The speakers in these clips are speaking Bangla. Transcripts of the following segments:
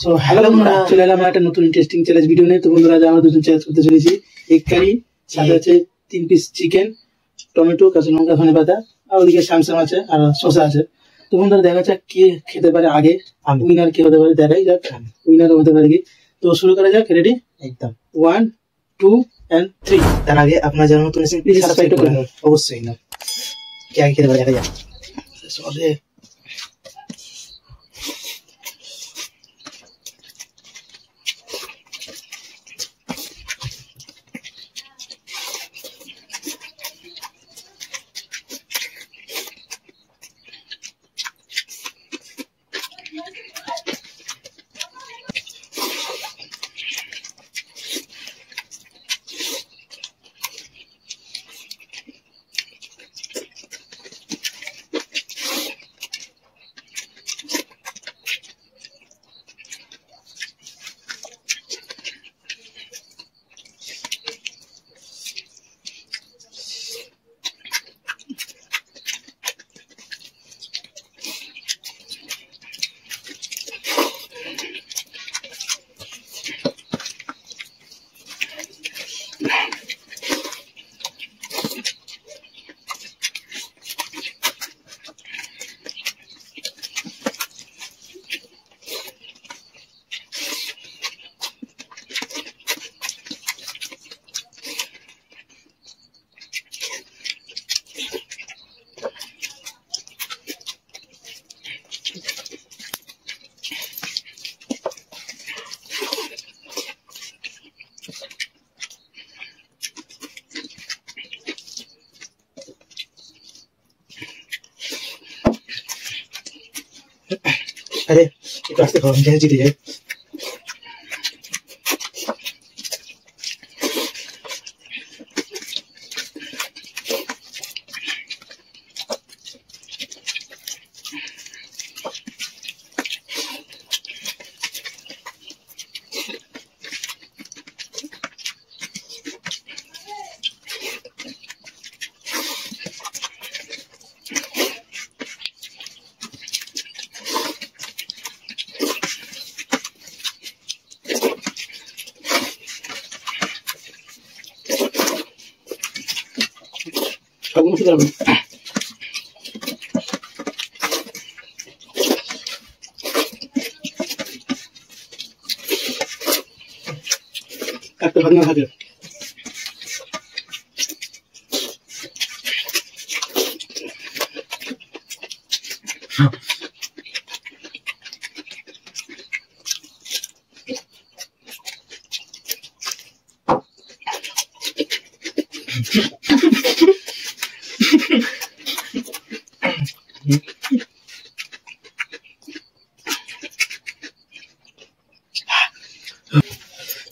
সো হ্যালো বন্ধুরা, চলে এলাম একটা নতুন ইন্টারেস্টিং চ্যালেঞ্জ ভিডিও নিয়ে। তো বন্ধুরা, আজ আমরা দুজন চ্যালেঞ্জ করতে চলেছি এগ কারি, সাথে আছে 3 পিস চিকেন, টমেটো, কাঁচা লঙ্কা, ধনে পাতা, আর ওদিকে স্যামসাম আছে আর শসা আছে। তো বন্ধুরা, দেখা যাক কে খেতে পারে আগে, উইনার কে হতে পারে, দেখাই যাক উইনার হতে পারে কি। তো শুরু করা যাক। রেডি? একদম 1 2 and 3। তার আগে আপনারা যারা নতুন আছেন প্লিজ সাবস্ক্রাইব করে দিন অবশ্যই। না কে আগে খেতে পারে দেখা যাক। সরে अरे रास्ते खाओ, जैसे जीती जाए। Algunos otros Capto más rápido.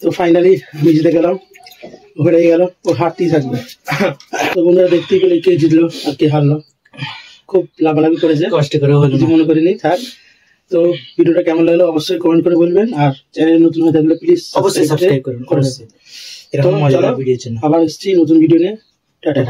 তো ফাইনালি আমি জিতে গেলাম, হয়ে গেল, ও হারতেই থাকবে। তো বন্ধুরা, দেখতেই পেলে কে জিতলো আর কে হারলো। খুব লাভালাভি করেছে, কষ্ট করে হলো, মনে করিনি। থাক, তো ভিডিওটা কেমন লাগলো অবশ্যই কমেন্ট করে বলবেন, আর চ্যানেল নতুন হয়ে থাকলে প্লিজ অবশ্যই সাবস্ক্রাইব করুন। এরকম মজাদার ভিডিওর জন্য আবার এসেছি নতুন ভিডিও নিয়ে। টাটা।